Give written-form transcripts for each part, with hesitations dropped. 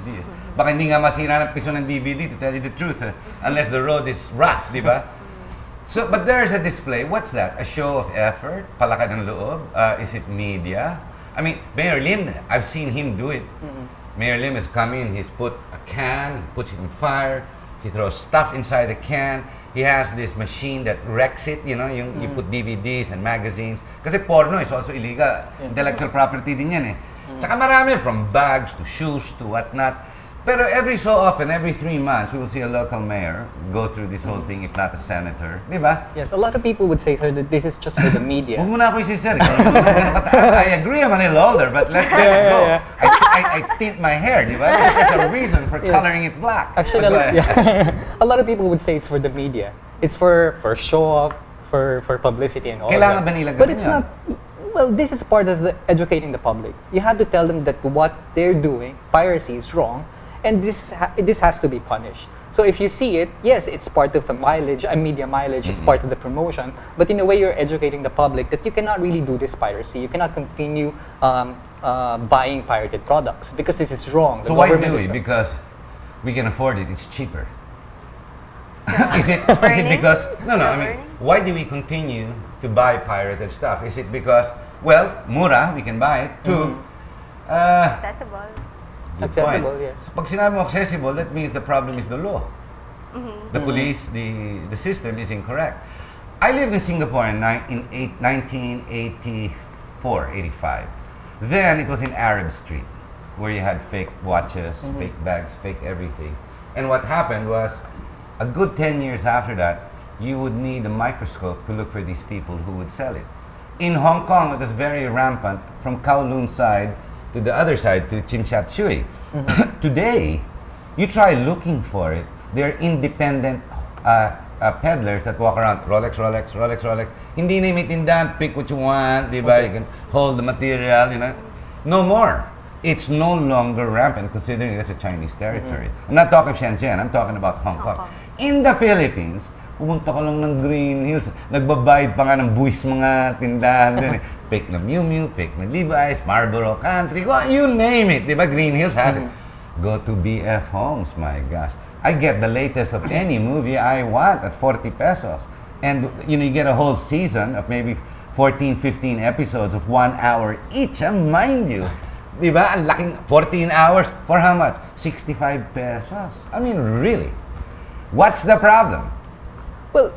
DVD. Baka hindi nga masira ng piso ng DVD, to tell you the truth, unless the road is rough, di ba? So, but there's a display. What's that? A show of effort? Palakad ng loob? Is it media? I mean, Mayor Lim, I've seen him do it. Mayor Lim has come in, he's put a can, he puts it in fire, he throws stuff inside the can. He has this machine that wrecks it, you know, you put DVDs and magazines. Kasi porno is also illegal. Intellectual property din yan eh. Tsaka marami, from bags to shoes to whatnot. Pero every so often, every 3 months, we will see a local mayor go through this whole thing, if not a senator. Di ba? Yes, a lot of people would say, sir, that this is just for the media. Huwag mo na ako isisir. I agree I'm a little older, but let's let it go. I tint my hair, di ba? There's a reason for coloring it black. Actually, a lot of people would say it's for the media. It's for show-off, for publicity and all Kailangan that. ba nila But ganun it's yan? not. Well, this is part of the educating the public. You have to tell them that what they're doing, piracy, is wrong, and this has to be punished. So if you see it, yes, it's part of the mileage, media mileage, it's part of the promotion, but in a way you're educating the public that you cannot really do this piracy. You cannot continue buying pirated products because this is wrong. So why do we? Because we can afford it, it's cheaper. Is it because, no, I mean, why do we continue to buy pirated stuff? Is it because, well, mura, we can buy it, two, Accessible. good Accessible, point. yes. So pag sinabi mo accessible, that means the problem is the law. The police, the system is incorrect. I lived in Singapore in 1984, 85. Then it was in Arab Street, where you had fake watches, fake bags, fake everything. And what happened was, a good 10 years after that, you would need a microscope to look for these people who would sell it. In Hong Kong, it was very rampant from Kowloon side to the other side, to Tsim Sha Tsui. Today, you try looking for it, they're independent peddlers that walk around, Rolex, Rolex, Rolex, Rolex. Hindi na imitindahan, pick what you want, di ba? You can hold the material, you know. No more. It's no longer rampant, considering that's a Chinese territory. I'm not talking of Shenzhen, I'm talking about Hong Kong. In the Philippines, pumunta ka lang ng Green Hills, nagbabayad pa nga ng buwis mga tindahan din eh. Pick na Miu Miu, pick na Levi's, Marlboro Country, you name it, di ba? Green Hills has it. Go to BF Homes, my gosh. I get the latest of any movie I want at 40 pesos. And you know, you get a whole season of maybe 14, 15 episodes of 1 hour each, mind you. Di ba? Ang laking 14 hours for how much? 65 pesos. I mean, really. What's the problem? Well,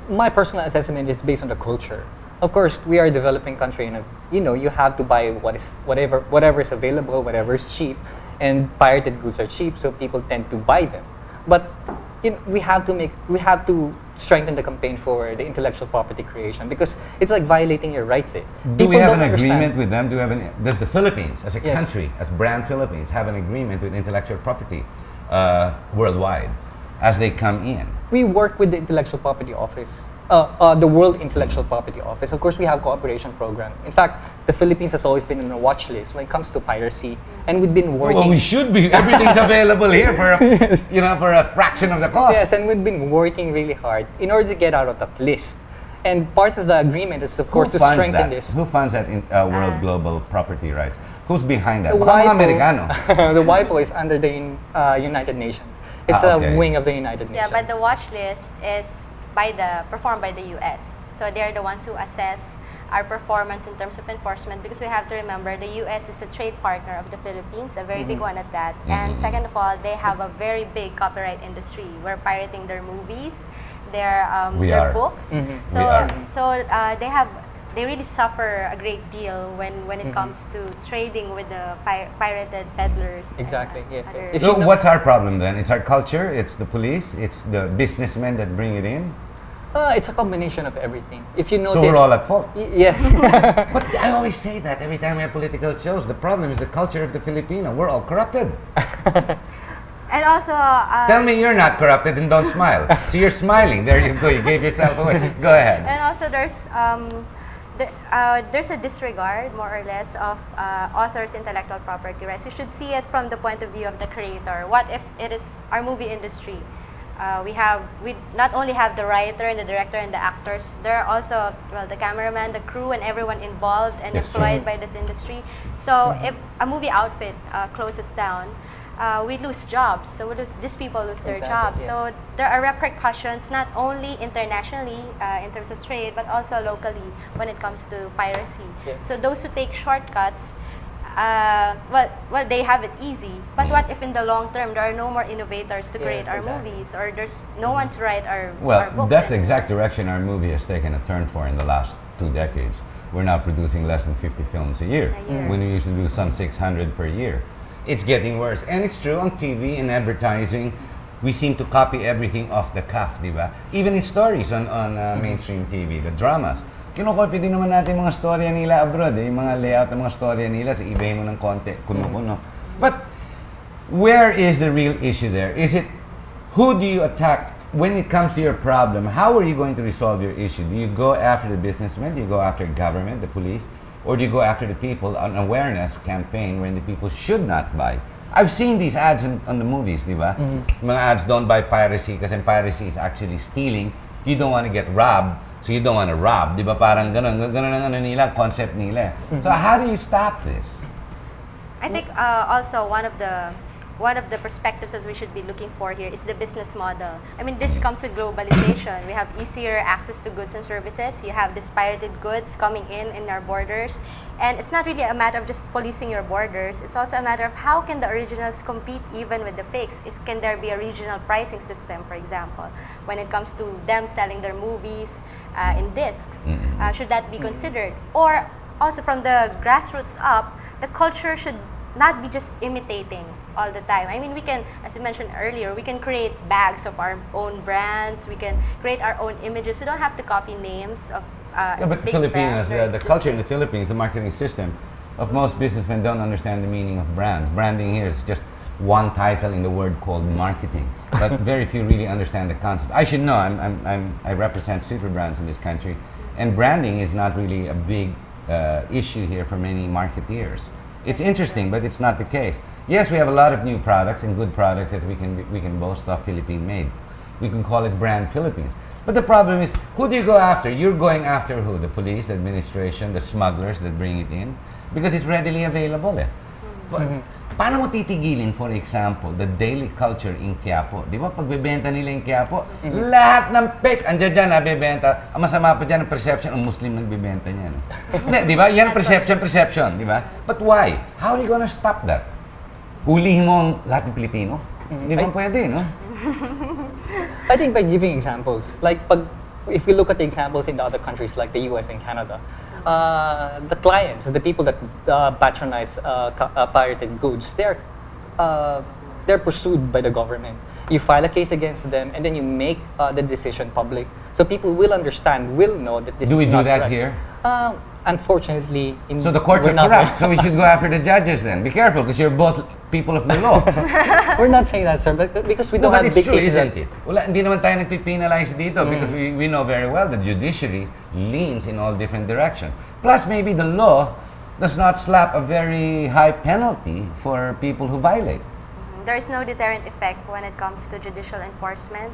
my personal assessment is based on the culture. Of course, we are a developing country, and you have to buy whatever is available, whatever is cheap, and pirated goods are cheap, so people tend to buy them. But we have to strengthen the campaign for the intellectual property creation, because it's like violating your rights. Do we have an agreement with them? Does the Philippines, as a country, as brand Philippines, have an agreement with intellectual property worldwide as they come in? We work with the intellectual property office, the World Intellectual Property Office. Of course, we have cooperation program. In fact, the Philippines has always been on a watch list when it comes to piracy, and we've been working. Well, we should be. Everything's available here for for a fraction of the cost. Yes, and we've been working really hard in order to get out of that list. And part of the agreement is, of course, to strengthen this. Who funds that in World Global Property Rights? Who's behind that? The Baka mga Amerikano. The WIPO is under the United Nations. It's a wing of the United Nations. Yeah, but the watch list is performed by the US. So they're the ones who assess our performance in terms of enforcement, because we have to remember the US is a trade partner of the Philippines, a very big one at that. And second of all, they have a very big copyright industry. We're pirating their movies, their books. So they really suffer a great deal when it comes to trading with the pirated peddlers. Exactly, yes. So what's our problem then? It's our culture, it's the police, it's the businessmen that bring it in? It's a combination of everything. If you notice, so we're all at fault. Yes. But I always say that every time we have political shows. The problem is the culture of the Filipino. We're all corrupted. And also, tell me you're not corrupted and don't smile. So you're smiling. There you go. You gave yourself away. Go ahead. And also, there's a disregard, more or less, of authors' intellectual property rights. We should see it from the point of view of the creator. What if it is our movie industry? We not only have the writer and the director and the actors, there are also the cameraman, the crew, and everyone involved and employed by this industry. So if a movie outfit closes down, we lose jobs. So these people lose their Exactly, jobs. yes. So there are repercussions not only internationally in terms of trade, but also locally when it comes to piracy. Yeah. So those who take shortcuts, well, they have it easy. But what if in the long term there are no more innovators to Yes, create our exactly. movies, or there's no one to write our Well, books that's the anymore? exact direction our movie has taken a turn for in the last 2 decades. We're now producing less than 50 films a year, A year. when we used to do some 600 per year. It's getting worse. And it's true on TV and advertising. We seem to copy everything off the cuff, di ba? Even in stories on mainstream TV, the dramas. Kinokopy din naman natin mga storya nila abroad, yung mga layout ng mga storya nila, sa ibahin mo ng konti, kuno-kuno. But where is the real issue there? Is it, who do you attack when it comes to your problem? How are you going to resolve your issue? Do you go after the businessmen? Do you go after government, the police? Or do you go after the people, an awareness campaign wherein the people should not buy? I've seen these ads on the movies, di ba? Mga ads, don't buy piracy, kasi piracy is actually stealing. You don't want to get robbed, so you don't want to rob. Di ba? Parang ganun ang ano nila, concept nila. So how do you stop this? I think also one of the perspectives that we should be looking for here is the business model. I mean, this comes with globalization. We have easier access to goods and services. You have these pirated goods coming in our borders. And it's not really a matter of just policing your borders. It's also a matter of how can the originals compete even with the fakes? Can there be a regional pricing system, for example, when it comes to them selling their movies in discs? Should that be considered? Or also from the grassroots up, the culture should not be just imitating all the time. I mean, we can, as you mentioned earlier, we can create bags of our own brands. We can create our own images. We don't have to copy names of Yeah, but the big Filipinos, brands the that are culture in the existing. Philippines, the marketing system of most businessmen don't understand the meaning of brand. Branding here is just one title in the word called marketing, but very few really understand the concept. I should know. I represent super brands in this country, and branding is not really a big issue here for many marketeers. It's interesting, but it's not the case. Yes, we have a lot of new products and good products that we can boast of Philippine made. We can call it brand Philippines. But the problem is, who do you go after? You're going after who? The police, the administration, the smugglers that bring it in? Because it's readily available eh. Paano mo titigilin, for example, the daily culture in Quiapo? Di ba, pagbebenta nila in Quiapo, lahat ng fake, andyan dyan, nabibenta. Ang masama pa dyan, ang perception, ang Muslim nagbibenta niyan. Hindi, di ba? Yan perception, di ba? But why? How are you gonna stop that? Hulihin mo ang lahat ng Pilipino? Di ba pwede, no? I think by giving examples, like if we look at the examples in the other countries like the US and Canada, the clients, the people that patronize pirated goods, they're pursued by the government. You file a case against them, and then you make the decision public, so people will understand, will know that this Do we is do not that correct. here? Unfortunately, So the courts we're are not corrupt, so there. we should go after the judges then. Be careful, because you're both people of the law. We're not saying that, sir, but because we No, don't but have it's big true, cases. isn't it? Wala, hindi naman tayo nagpipenalize dito because we know very well the judiciary leans in all different directions. Plus, maybe the law does not slap a very high penalty for people who violate. There is no deterrent effect when it comes to judicial enforcement.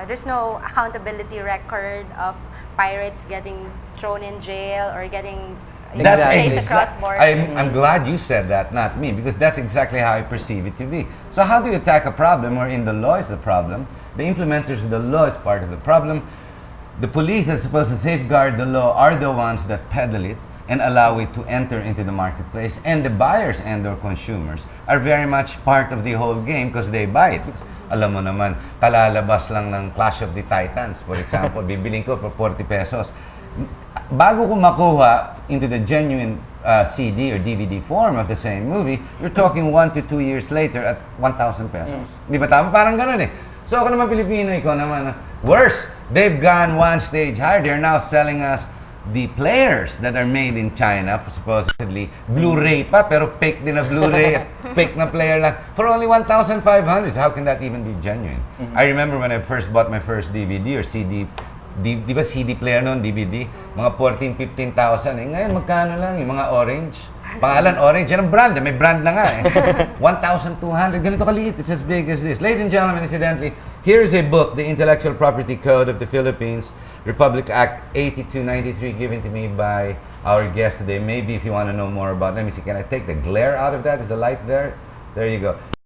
There's no accountability record of pirates getting thrown in jail or getting That's placed across borders. I'm glad you said that, not me, because that's exactly how I perceive it to be. So how do you attack a problem wherein the law is the problem, the implementers of the law is part of the problem, the police that's supposed to safeguard the law are the ones that peddle it and allow it to enter into the marketplace, and the buyers and or consumers are very much part of the whole game because they buy it. Because, alam mo naman, kalalabas lang ng Clash of the Titans, for example, bibiling ko for 40 pesos. Bago ko makuha into the genuine CD or DVD form of the same movie, you're talking 1 to 2 years later at 1,000 pesos. Di ba tama? Parang ganun eh. So ako naman Pilipino, ikaw naman, worse, they've gone one stage higher. They're now selling us the players that are made in China, supposedly Blu-ray pa, pero fake din na Blu-ray at fake na player lang, for only 1,500. So how can that even be genuine? I remember when I first bought my first DVD or CD, di ba CD player noon, DVD, mga 14,000, 15,000. Eh, ngayon, magkano lang yung mga orange? Pangalan, orange. Yan ang brand. May brand na nga eh. 1,200. Ganito kaliit. It's as big as this. Ladies and gentlemen, incidentally, here is a book, The Intellectual Property Code of the Philippines, Republic Act 8293, given to me by our guest today. Maybe if you want to know more about, let me see, can I take the glare out of that? Is the light there? There you go.